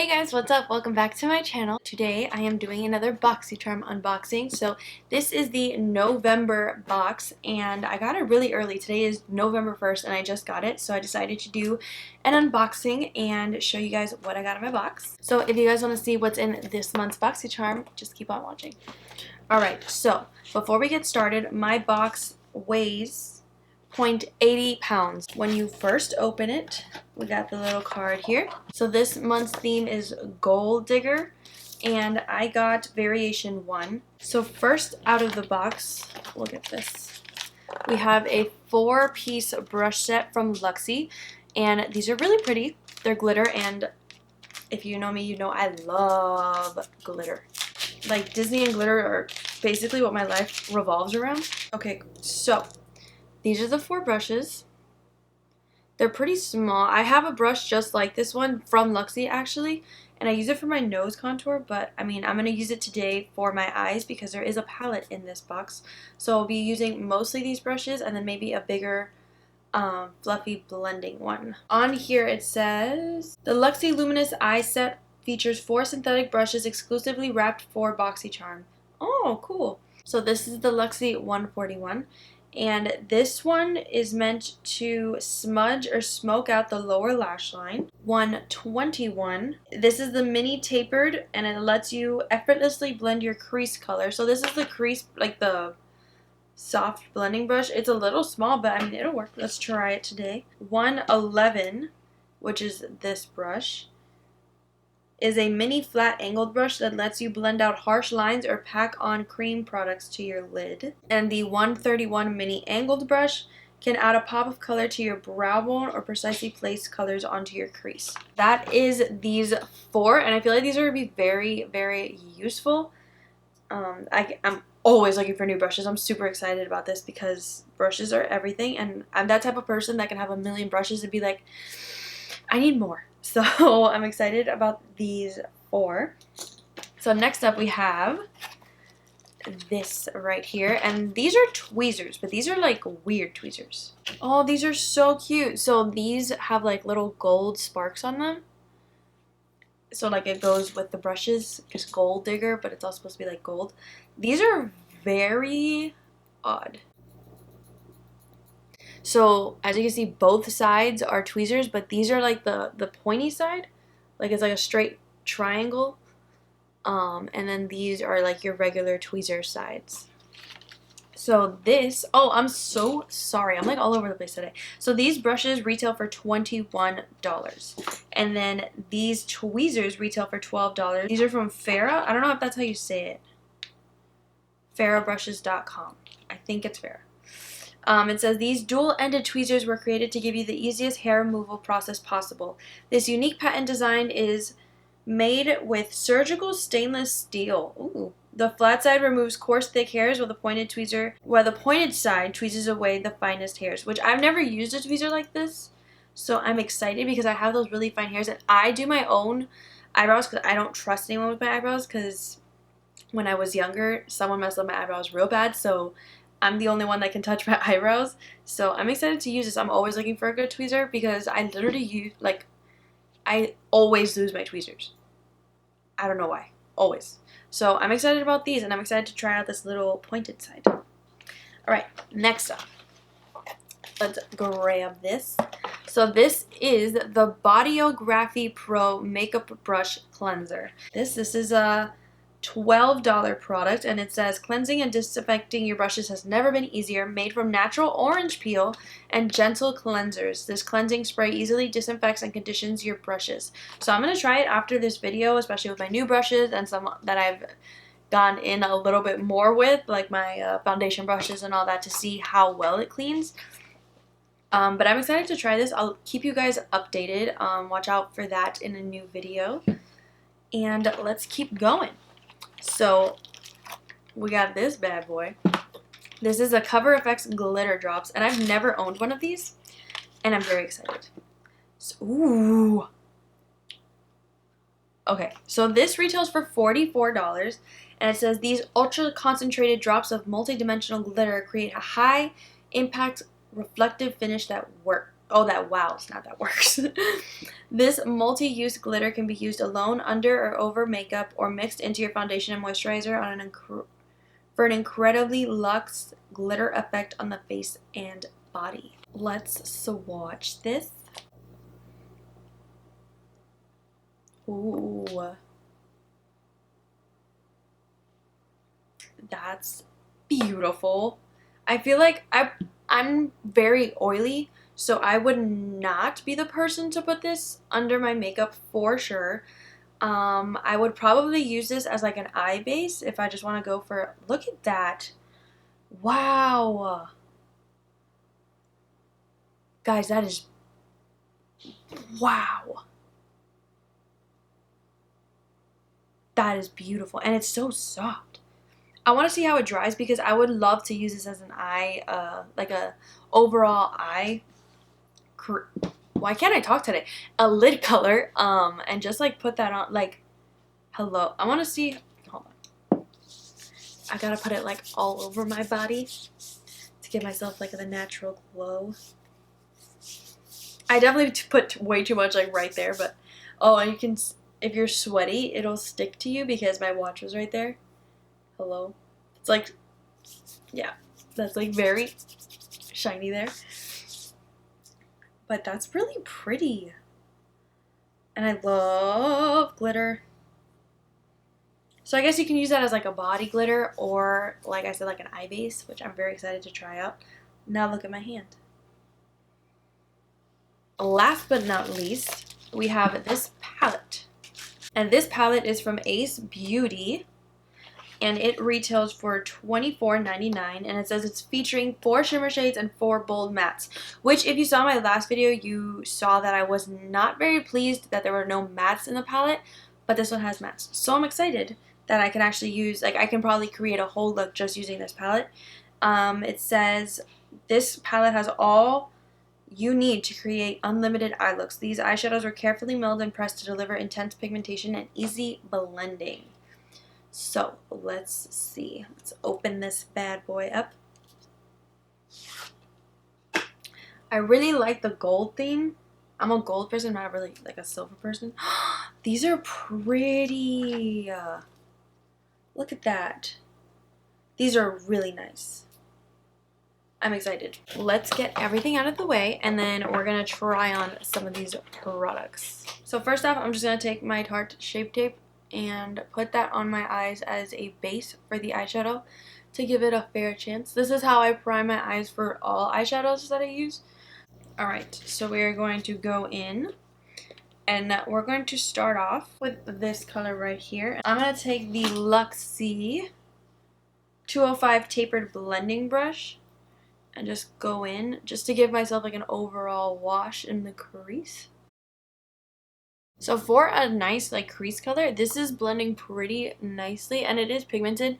Guys, what's up? Welcome back to my channel. Today I am doing another Boxycharm unboxing. So this is the November box and I got it really early. Today is November 1st and I just got it, so I decided to do an unboxing and show you guys what I got in my box. So if you guys want to see what's in this month's Boxycharm, just keep on watching. Alright, so before we get started, my box weighs 0.80 pounds. When you first open it, we got the little card here. So this month's theme is Gold Digger, and I got variation 1. So first out of the box, look at this. We have a 4-piece brush set from Luxie, and these are really pretty. They're glitter, and if you know me, you know I love glitter. Like, Disney and glitter are basically what my life revolves around. Okay, so these are the 4 brushes. They're pretty small. I have a brush just like this one from Luxie actually, and I use it for my nose contour, but I mean, I'm going to use it today for my eyes because there is a palette in this box. So I'll be using mostly these brushes and then maybe a bigger fluffy blending one. On here it says, the Luxie Luminous Eye Set features 4 synthetic brushes exclusively wrapped for Boxycharm. Oh, cool. So this is the Luxie 141. And this one is meant to smudge or smoke out the lower lash line. 121. This is the mini tapered, and it lets you effortlessly blend your crease color. So this is the crease, like the soft blending brush. It's a little small, but I mean, it'll work. Let's try it today. 111, which is this brush, is a mini flat angled brush that lets you blend out harsh lines or pack on cream products to your lid. And the 131 mini angled brush can add a pop of color to your brow bone or precisely place colors onto your crease. That is these 4, and I feel like these are going to be very, very useful. I'm always looking for new brushes. I'm super excited about this because brushes are everything, and I'm that type of person that can have a million brushes and be like, I need more. So I'm excited about these 4. So next up we have this right here, and these are tweezers, but these are like weird tweezers. Oh, these are so cute. So these have like little gold sparks on them. So like it goes with the brushes, just Gold Digger, but it's all supposed to be like gold. These are very odd. So as you can see, both sides are tweezers, but these are like the pointy side, like it's like a straight triangle, and then these are like your regular tweezer sides. So this, oh, I'm so sorry, I'm like all over the place today. So these brushes retail for $21, and then these tweezers retail for $12. These are from Farrah. I don't know if that's how you say it. FarrahBrushes.com. I think it's Farrah. It says, these dual-ended tweezers were created to give you the easiest hair removal process possible. This unique patent design is made with surgical stainless steel. Ooh. The flat side removes coarse, thick hairs, while the pointed side tweezes away the finest hairs, which I've never used a tweezer like this, so I'm excited because I have those really fine hairs, and I do my own eyebrows because I don't trust anyone with my eyebrows, because when I was younger, someone messed up my eyebrows real bad, so I'm the only one that can touch my eyebrows. So I'm excited to use this. I'm always looking for a good tweezer because I literally use, like, I always lose my tweezers. I don't know why. Always. So I'm excited about these, and I'm excited to try out this little pointed side. Alright, next up. Let's grab this. So this is the Bodyography Pro Makeup Brush Cleanser. This is a $12 product, and it says, cleansing and disinfecting your brushes has never been easier. Made from natural orange peel and gentle cleansers, this cleansing spray easily disinfects and conditions your brushes. So I'm going to try it after this video, especially with my new brushes and some that I've gone in a little bit more with, like my foundation brushes and all that, to see how well it cleans. But I'm excited to try this. I'll keep you guys updated. Watch out for that in a new video. And let's keep going. So we got this bad boy. This is a Cover FX glitter drops, and I've never owned one of these, and I'm very excited. So, ooh. Okay, so this retails for $44, and it says, these ultra concentrated drops of multi-dimensional glitter create a high impact reflective finish that Oh, that wow, it's not that works. This multi-use glitter can be used alone, under or over makeup, or mixed into your foundation and moisturizer on for an incredibly luxe glitter effect on the face and body. Let's swatch this. Ooh, that's beautiful. I feel like I'm very oily, so I would not be the person to put this under my makeup for sure. I would probably use this as like an eye base if I just want to go for, look at that. Wow. Guys, that is, wow. That is beautiful. And it's so soft. I want to see how it dries because I would love to use this as an eye, like a overall eye, why can't I talk today? A lid color, and just like put that on, like, hello. I want to see, hold on. I gotta put it like all over my body to give myself like the natural glow. I definitely put way too much like right there, but oh, and you can, if you're sweaty, it'll stick to you because my watch was right there. Hello. It's like, yeah, that's like very shiny there. But that's really pretty. And I love glitter. So I guess you can use that as like a body glitter or, like I said, like an eye base, which I'm very excited to try out. Now look at my hand. Last but not least, we have this palette. And this palette is from Ace Beauty. And it retails for $24.99, and it says it's featuring 4 shimmer shades and 4 bold mattes, which if you saw my last video, you saw that I was not very pleased that there were no mattes in the palette, but this one has mattes. So I'm excited that I can actually use, like I can probably create a whole look just using this palette. It says this palette has all you need to create unlimited eye looks. These eyeshadows were carefully milled and pressed to deliver intense pigmentation and easy blending. So let's see. Let's open this bad boy up. I really like the gold theme. I'm a gold person, not really like a silver person. These are pretty. Look at that. These are really nice. I'm excited. Let's get everything out of the way and then we're going to try on some of these products. So first off, I'm just going to take my Tarte Shape Tape and put that on my eyes as a base for the eyeshadow to give it a fair chance. This is how I prime my eyes for all eyeshadows that I use. Alright, so we are going to go in and we're going to start off with this color right here. I'm going to take the Luxie 205 tapered blending brush and just go in just to give myself like an overall wash in the crease. So for a nice like crease color, this is blending pretty nicely and it is pigmented.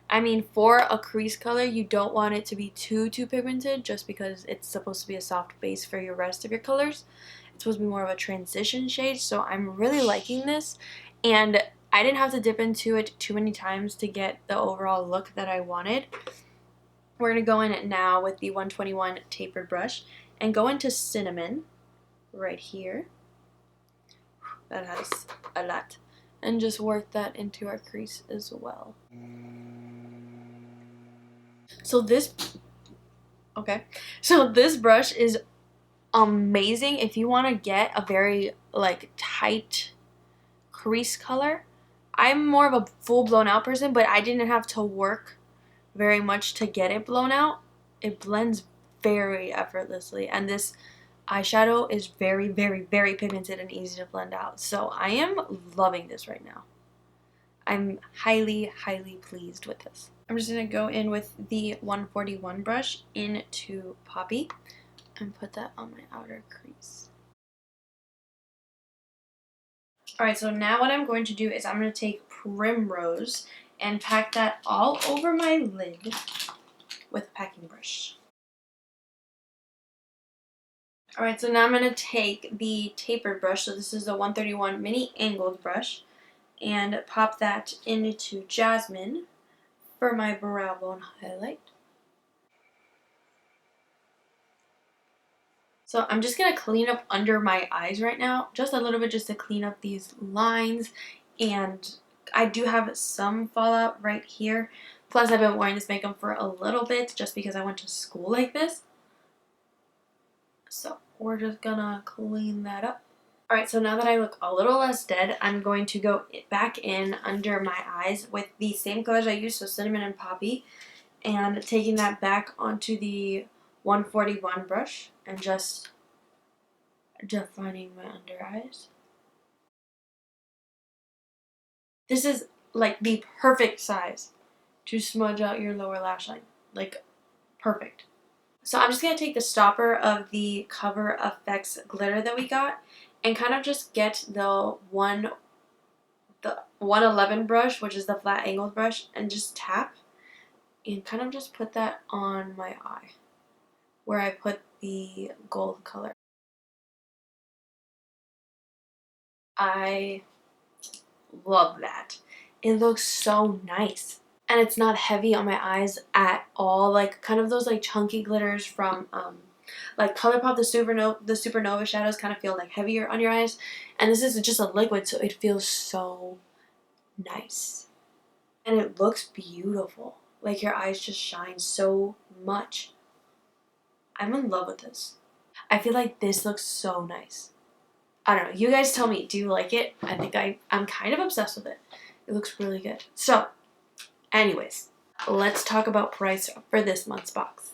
I mean, for a crease color, you don't want it to be too pigmented just because it's supposed to be a soft base for your rest of your colors. It's supposed to be more of a transition shade, so I'm really liking this. And I didn't have to dip into it too many times to get the overall look that I wanted. We're going to go in now with the 121 tapered brush and go into Cinnamon right here. That has a lot. And just work that into our crease as well. So this, okay, so this brush is amazing if you want to get a very like tight crease color. I'm more of a full blown out person, but I didn't have to work very much to get it blown out. It blends very effortlessly, and this eyeshadow is very pigmented and easy to blend out. So I am loving this right now. I'm highly pleased with this. I'm just going to go in with the 141 brush into Poppy and put that on my outer crease. Alright, so now what I'm going to do is I'm going to take Primrose and pack that all over my lid with a packing brush. Alright, so now I'm going to take the tapered brush, so this is the 131 mini angled brush, and pop that into Jasmine for my brow bone highlight. So I'm just going to clean up under my eyes right now, just a little bit, just to clean up these lines. And I do have some fallout right here. Plus, I've been wearing this makeup for a little bit just because I went to school like this. So we're just gonna clean that up. Alright, so now that I look a little less dead, I'm going to go back in under my eyes with the same colors I used, so cinnamon and poppy, and taking that back onto the 141 brush and just defining my under eyes. This is like the perfect size to smudge out your lower lash line. Like, perfect. So I'm just going to take the stopper of the Cover FX glitter that we got and kind of just get the 111 brush, which is the flat angled brush, and just tap and kind of just put that on my eye where I put the gold color. I love that. It looks so nice. And it's not heavy on my eyes at all. Like kind of those like chunky glitters from like ColourPop, the Supernova shadows kind of feel like heavier on your eyes. And this is just a liquid, so it feels so nice. And it looks beautiful. Like your eyes just shine so much. I'm in love with this. I feel like this looks so nice. I don't know. You guys tell me, do you like it? I think I'm kind of obsessed with it. It looks really good. So, anyways, let's talk about price for this month's box.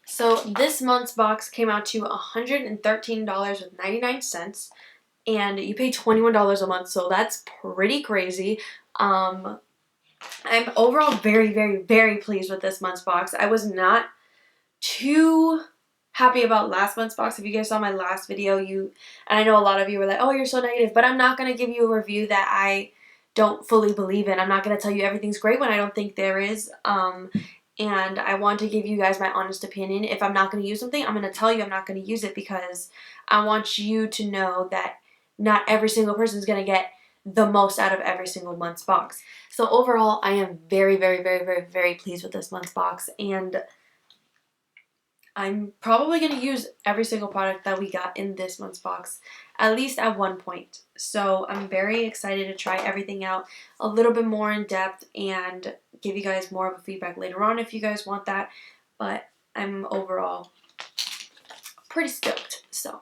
So this month's box came out to $113.99, and you pay $21 a month, so that's pretty crazy. I'm overall very, very, very pleased with this month's box. I was not too happy about last month's box. If you guys saw my last video, and I know a lot of you were like, oh, you're so negative, but I'm not going to give you a review that I don't fully believe in. I'm not going to tell you everything's great when I don't think there is. And I want to give you guys my honest opinion. If I'm not going to use something, I'm going to tell you I'm not going to use it because I want you to know that not every single person is going to get the most out of every single month's box. So overall, I am very, very, very, very, very pleased with this month's box, and I'm probably going to use every single product that we got in this month's box, at least at one point. So I'm very excited to try everything out a little bit more in depth and give you guys more of a feedback later on if you guys want that. But I'm overall pretty stoked. So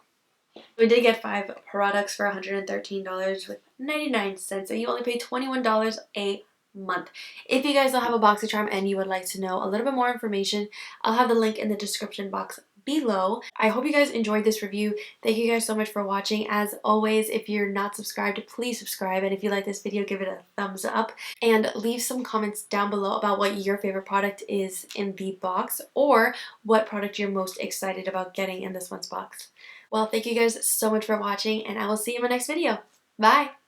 we did get 5 products for $113.99, and you only pay $21 a month. If you guys don't have a Boxycharm and you would like to know a little bit more information, I'll have the link in the description box below. I hope you guys enjoyed this review. Thank you guys so much for watching. As always, if you're not subscribed, please subscribe, and if you like this video, give it a thumbs up and leave some comments down below about what your favorite product is in the box or what product you're most excited about getting in this month's box. Well, thank you guys so much for watching, and I will see you in my next video. Bye!